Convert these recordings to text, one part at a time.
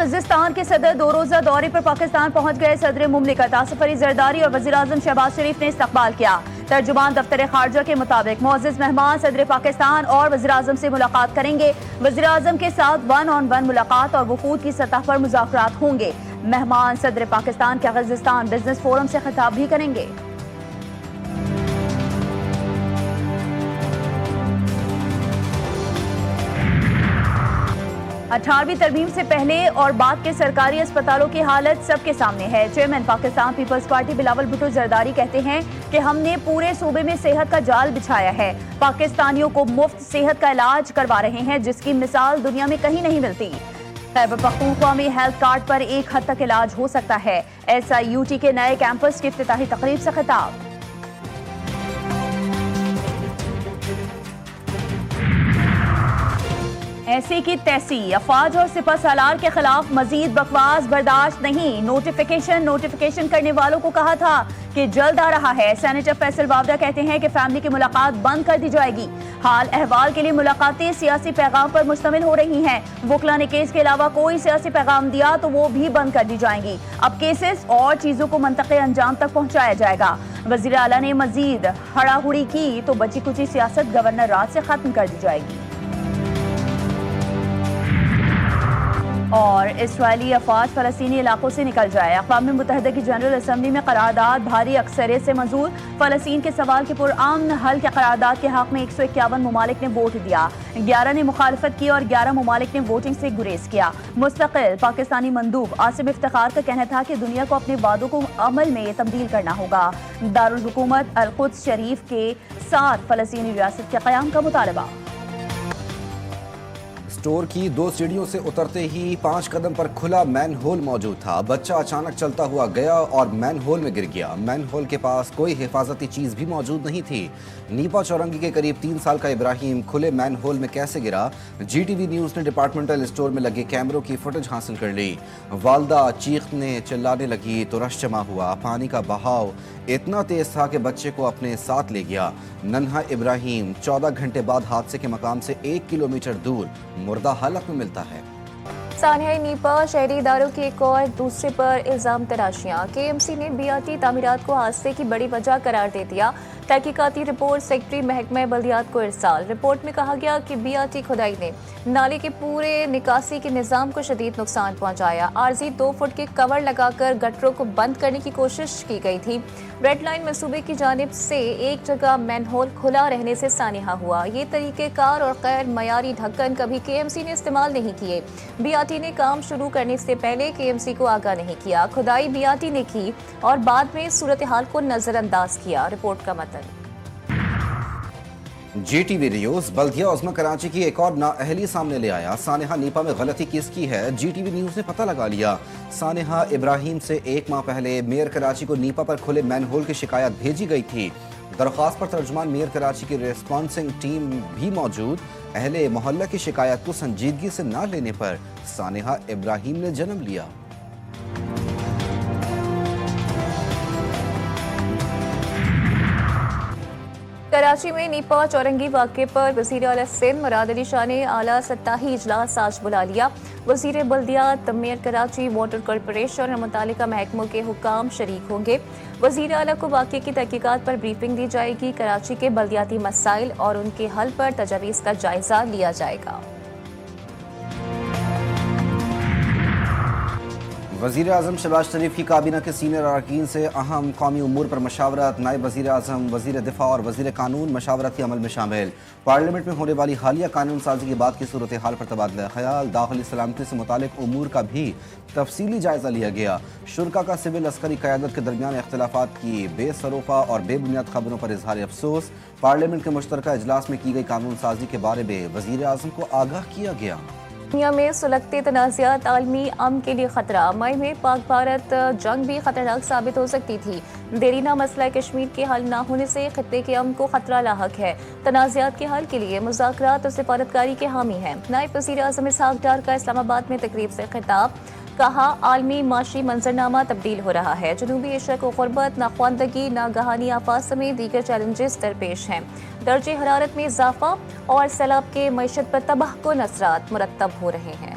قرغیزستان کے صدر 2 روزہ دورے پر پاکستان پہنچ گئے۔ صدر مملکت آصف علی زرداری اور وزیر اعظم شہباز شریف نے استقبال کیا۔ ترجمان دفتر خارجہ کے مطابق معزز مہمان صدر پاکستان اور وزیر اعظم سے ملاقات کریں گے۔ وزیر اعظم کے ساتھ 1 on 1 ملاقات اور وفود کی سطح پر مذاکرات ہوں گے۔ مہمان صدر پاکستان کے قرغیزستان بزنس فورم سے خطاب بھی کریں گے۔ 18ویں ترمیم سے پہلے اور بعد کے سرکاری اسپتالوں کی حالت سب کے سامنے ہے۔ چیئرمین پاکستان پیپلز پارٹی بلاول بھٹو زرداری کہتے ہیں کہ ہم نے پورے صوبے میں صحت کا جال بچھایا ہے۔ پاکستانیوں کو مفت صحت کا علاج کروا رہے ہیں، جس کی مثال دنیا میں کہیں نہیں ملتی۔ خیبر پختونخوا میں ہیلتھ کارڈ پر ایک حد تک علاج ہو سکتا ہے۔ SIUT کے نئے کیمپس کی افتتاحی تقریب سے خطاب۔ ایسی کی تیسی، افواج اور سپہ سالار کے خلاف مزید بکواس برداشت نہیں۔ نوٹیفیکیشن کرنے والوں کو کہا تھا کہ جلد آ رہا ہے۔ سینیٹر فیصل واوڈا کہتے ہیں کہ فیملی کی ملاقات بند کر دی جائے گی۔ حال احوال کے لیے ملاقاتیں سیاسی پیغام پر مشتمل ہو رہی ہیں۔ وکلا نے کیس کے علاوہ کوئی سیاسی پیغام دیا تو وہ بھی بند کر دی جائیں گی۔ اب کیسز اور چیزوں کو منطقی انجام تک پہنچایا جائے گا۔ وزیر اعلیٰ نے مزید ہڑا ہڑی کی تو بچی کچی سیاست گورنر راج سے ختم کر دی جائے گی۔ اور اسرائیلی افواج فلسطینی علاقوں سے نکل جائے۔ اقوام متحدہ کی جنرل اسمبلی میں قرارداد بھاری اکثریت سے منظور۔ فلسطین کے سوال کے پرامن حل کے قرارداد کے حق میں 151 ممالک نے ووٹ دیا۔ 11 نے مخالفت کی اور 11 ممالک نے ووٹنگ سے گریز کیا۔ مستقل پاکستانی مندوب عاصم افتخار کا کہنا تھا کہ دنیا کو اپنے وعدوں کو عمل میں تبدیل کرنا ہوگا۔ دارالحکومت القدس شریف کے ساتھ فلسطینی ریاست کے قیام کا مطالبہ۔ اسٹور کی 2 سیڑھیوں سے اترتے ہی 5 قدم پر کھلا مین ہول موجود تھا۔ بچہ اچانک چلتا ہوا گیا اور مین ہول میں گر گیا۔ مین ہول کے پاس کوئی حفاظتی چیز بھی موجود نہیں تھی۔ نیپا چورنگی کے قریب 3 سال کا ابراہیم کھلے مین ہول میں کیسے گرا؟ GTV نیوز نے ڈپارٹمنٹل اسٹور میں لگے کیمروں کی فوٹیج حاصل کر لی۔ والدہ چیخنے چلانے لگی تو رش جمع ہوا۔ پانی کا بہاؤ اتنا تیز تھا کہ بچے کو اپنے ساتھ لے گیا۔ ننھا ابراہیم 14 گھنٹے بعد حادثے کے مقام سے 1 کلومیٹر دور مردہ حالت میں ملتا ہے۔ سانحہ نیپا شہری اداروں کی ایک اور دوسرے پر الزام تراشیاں۔ KMC نے BRT تعمیرات کو حادثے کی بڑی وجہ قرار دے دیا۔ تحقیقاتی رپورٹ سیکرٹری محکمہ بلدیات کو ارسال۔ رپورٹ میں کہا گیا کہ BRT کھدائی نے نالے کے پورے نکاسی کے نظام کو شدید نقصان پہنچایا۔ عارضی 2 فٹ کے کور لگا کر گٹروں کو بند کرنے کی کوشش کی گئی تھی۔ ریڈ لائن منصوبے کی جانب سے ایک جگہ مین ہول کھلا رہنے سے سانحہ ہوا۔ یہ طریقہ کار اور غیر معیاری ڈھکن کبھی KMC نے استعمال نہیں کیے۔ BRT نے کام شروع کرنے سے پہلے KMC کو آگاہ نہیں کیا۔ کھدائی BRT نے کی اور بعد میں صورتحال کو نظر انداز کیا۔ رپورٹ کا متن۔ GTV نیوز بلدیہ عظمی کراچی کی ایک اور نااہلی سامنے لے آیا۔ سانحہ نیپا میں غلطی کس کی ہے؟ GTV نیوز نے پتہ لگا لیا۔ سانحہ ابراہیم سے 1 ماہ پہلے میئر کراچی کو نیپا پر کھلے مین ہول کی شکایت بھیجی گئی تھی۔ درخواست پر ترجمان میئر کراچی کی ریسپانسنگ ٹیم بھی موجود۔ اہل محلہ کی شکایت کو سنجیدگی سے نہ لینے پر سانحہ ابراہیم نے جنم لیا۔ کراچی میں نیپا چورنگی واقعے پر وزیر اعلیٰ سندھ مراد علی شاہ نے اعلیٰ سطحی اجلاس آج بلا لیا۔ وزیر بلدیات، میئر کراچی، واٹر کارپوریشن اور متعلقہ محکموں کے حکام شریک ہوں گے۔ وزیر اعلیٰ کو واقعے کی تحقیقات پر بریفنگ دی جائے گی۔ کراچی کے بلدیاتی مسائل اور ان کے حل پر تجاویز کا جائزہ لیا جائے گا۔ وزیر اعظم شہباز شریف کی کابینہ کے سینئر اراکین سے اہم قومی امور پر مشاورت۔ نائب وزیر اعظم، وزیر دفاع اور وزیر قانون مشاورتی عمل میں شامل۔ پارلیمنٹ میں ہونے والی حالیہ قانون سازی کے بعد کی صورتحال پر تبادلہ خیال۔ داخلی سلامتی سے متعلق امور کا بھی تفصیلی جائزہ لیا گیا۔ شرکا کا سول عسکری قیادت کے درمیان اختلافات کی بے سروپا اور بے بنیاد خبروں پر اظہار افسوس۔ پارلیمنٹ کے مشترکہ اجلاس میں کی گئی قانون سازی کے بارے میں وزیر اعظم کو آگاہ کیا گیا۔ دنیا میں سلگتے تنازعات عالمی امن کے لیے خطرہ۔ مئی میں پاک بھارت جنگ بھی خطرناک ثابت ہو سکتی تھی۔ دیرینہ مسئلہ کشمیر کے حل نہ ہونے سے خطے کے امن کو خطرہ لاحق ہے۔ تنازعات کے حل کے لیے مذاکرات اور سفارتکاری کے حامی ہیں۔ نائب وزیر اعظم اسحاق ڈار کا اسلام آباد میں تقریب سے خطاب۔ کہا عالمی معاشی منظرنامہ تبدیل ہو رہا ہے۔ جنوبی ایشیا کو غربت، ناخواندگی، ناگہانی آفات سمیت دیگر چیلنجز درپیش ہیں۔ درجہ حرارت میں اضافہ اور سیلاب کے معیشت پر تباہ کن اثرات مرتب ہو رہے ہیں۔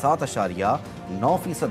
7.9%